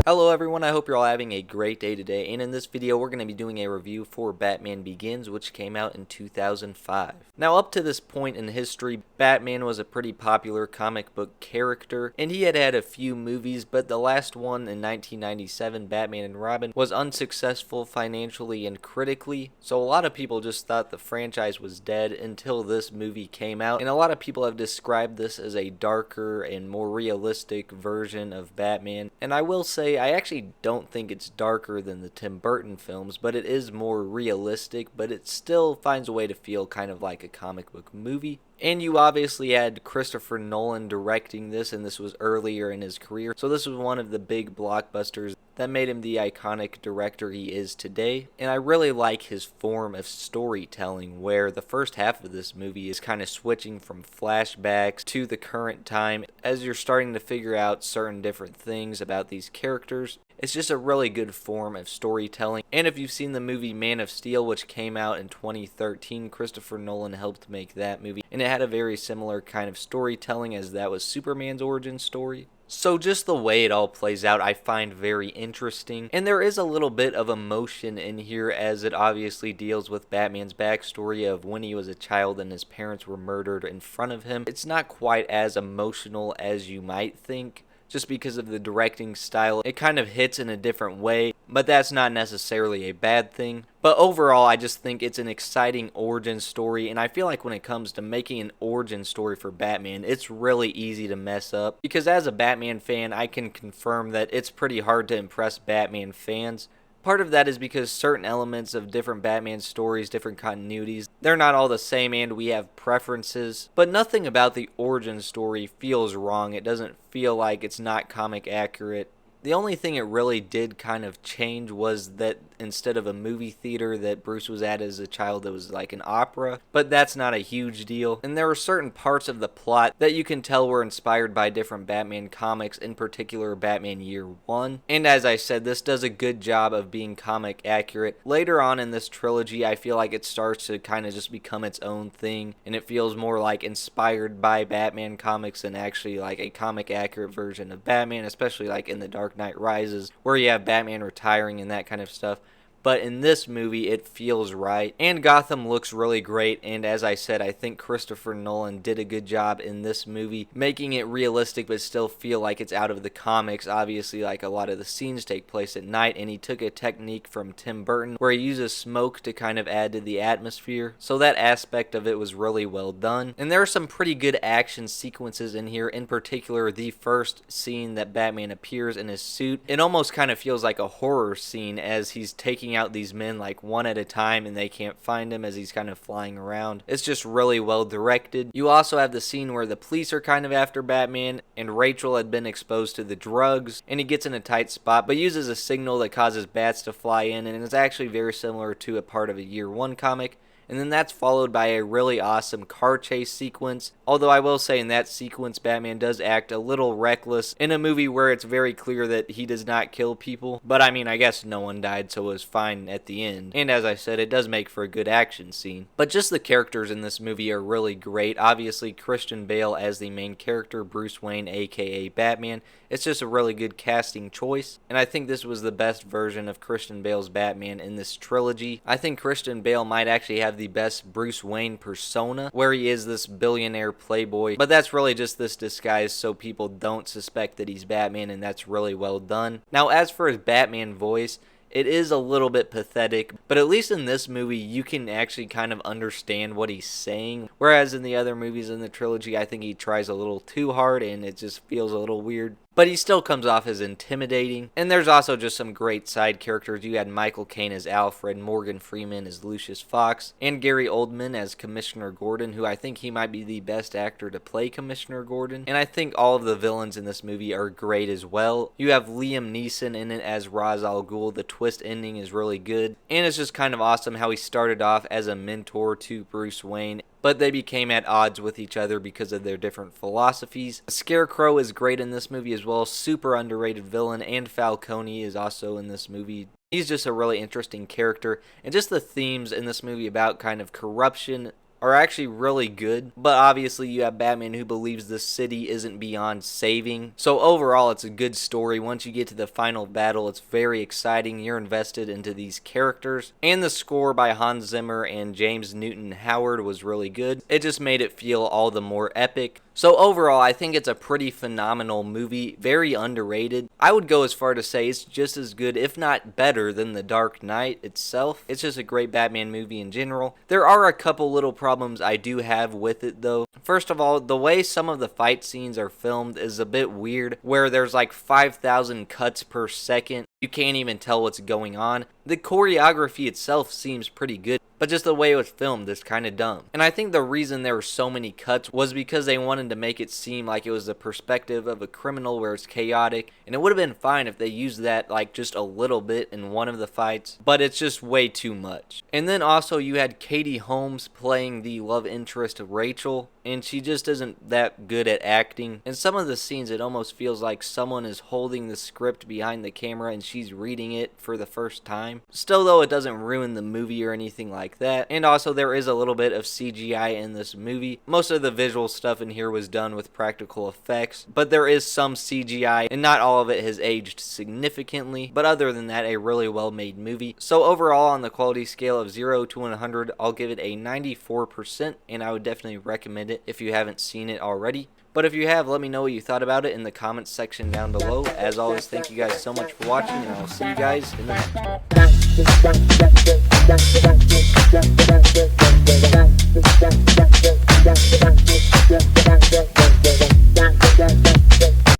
Hello everyone, I hope you're all having a great day today, and in this video we're going to be doing a review for Batman Begins, which came out in 2005. Now up to this point in history, Batman was a pretty popular comic book character, and he had had a few movies, but the last one in 1997, Batman and Robin, was unsuccessful financially and critically, so a lot of people just thought the franchise was dead until this movie came out, and a lot of people have described this as a darker and more realistic version of Batman, and I will say I actually don't think it's darker than the Tim Burton films, but it is more realistic, but it still finds a way to feel kind of like a comic book movie. And you obviously had Christopher Nolan directing this, and this was earlier in his career, so this was one of the big blockbusters that made him the iconic director he is today. And I really like his form of storytelling, where the first half of this movie is kind of switching from flashbacks to the current time as you're starting to figure out certain different things about these characters. It's just a really good form of storytelling. And if you've seen the movie Man of Steel, which came out in 2013, Christopher Nolan helped make that movie, and it had a very similar kind of storytelling as that was Superman's origin story. So just the way it all plays out I find very interesting, and there is a little bit of emotion in here as it obviously deals with Batman's backstory of when he was a child and his parents were murdered in front of him. It's not quite as emotional as you might think, just because of the directing style. It kind of hits in a different way, but that's not necessarily a bad thing. But overall, I just think it's an exciting origin story, and I feel like when it comes to making an origin story for Batman, it's really easy to mess up, because as a Batman fan, I can confirm that it's pretty hard to impress Batman fans. Part of that is because certain elements of different Batman stories, different continuities, they're not all the same and we have preferences, but nothing about the origin story feels wrong. It doesn't feel like it's not comic accurate. The only thing it really did kind of change was that instead of a movie theater that Bruce was at as a child, it was like an opera, but that's not a huge deal. And there were certain parts of the plot that you can tell were inspired by different Batman comics, in particular Batman Year One. And as I said, this does a good job of being comic accurate. Later on in this trilogy, I feel like it starts to kind of just become its own thing, and it feels more like inspired by Batman comics than actually like a comic accurate version of Batman, especially like in The Dark Knight Rises, where you have Batman retiring and that kind of stuff. But in this movie, it feels right, and Gotham looks really great, and as I said, I think Christopher Nolan did a good job in this movie, making it realistic but still feel like it's out of the comics. Obviously, like a lot of the scenes take place at night, and he took a technique from Tim Burton where he uses smoke to kind of add to the atmosphere, so that aspect of it was really well done. And there are some pretty good action sequences in here, in particular the first scene that Batman appears in his suit. It almost kind of feels like a horror scene as he's taking out these men like one at a time and they can't find him as he's kind of flying around. It's just really well directed. You also have the scene where the police are kind of after Batman and Rachel had been exposed to the drugs, and he gets in a tight spot but uses a signal that causes bats to fly in, and it's actually very similar to a part of a Year One comic. And then that's followed by a really awesome car chase sequence. Although I will say in that sequence, Batman does act a little reckless in a movie where it's very clear that he does not kill people. But I mean, I guess no one died, so it was fine at the end. And as I said, it does make for a good action scene. But just the characters in this movie are really great. Obviously, Christian Bale as the main character, Bruce Wayne, aka Batman. It's just a really good casting choice. And I think this was the best version of Christian Bale's Batman in this trilogy. I think Christian Bale might actually have the best Bruce Wayne persona, where he is this billionaire playboy, but that's really just this disguise so people don't suspect that he's Batman, and that's really well done. Now, as for his Batman voice, it is a little bit pathetic, but at least in this movie you can actually kind of understand what he's saying, whereas in the other movies in the trilogy I think he tries a little too hard and it just feels a little weird. But he still comes off as intimidating. And there's also just some great side characters. You had Michael Caine as Alfred, Morgan Freeman as Lucius Fox, and Gary Oldman as Commissioner Gordon, who I think he might be the best actor to play Commissioner Gordon. And I think all of the villains in this movie are great as well. You have Liam Neeson in it as Ra's al Ghul. The twist ending is really good. And it's just kind of awesome how he started off as a mentor to Bruce Wayne, but they became at odds with each other because of their different philosophies. Scarecrow is great in this movie as well, super underrated villain, and Falcone is also in this movie. He's just a really interesting character, and just the themes in this movie about kind of corruption are actually really good, but obviously you have Batman who believes the city isn't beyond saving. So overall, it's a good story. Once you get to the final battle, it's very exciting. You're invested into these characters, and the score by Hans Zimmer and James Newton Howard was really good. It just made it feel all the more epic. So overall, I think it's a pretty phenomenal movie, very underrated. I would go as far to say it's just as good, if not better, than The Dark Knight itself. It's just a great Batman movie in general. There are a couple little problems I do have with it though. First of all, the way some of the fight scenes are filmed is a bit weird, where there's like 5,000 cuts per second. You can't even tell what's going on. The choreography itself seems pretty good, but just the way it was filmed is kind of dumb. And I think the reason there were so many cuts was because they wanted to make it seem like it was the perspective of a criminal where it's chaotic, and it would have been fine if they used that like just a little bit in one of the fights, but it's just way too much. And then also you had Katie Holmes playing the love interest of Rachel, and she just isn't that good at acting. In some of the scenes it almost feels like someone is holding the script behind the camera and she's reading it for the first time. Still though, it doesn't ruin the movie or anything like that. And also there is a little bit of CGI in this movie. Most of the visual stuff in here was done with practical effects, but there is some CGI and not all of it has aged significantly. But other than that, a really well made movie. So overall, on the quality scale of 0 to 100, I'll give it a 94%, and I would definitely recommend it if you haven't seen it already. But if you have, let me know what you thought about it in the comments section down below. As always, thank you guys so much for watching, and I will see you guys in the next one.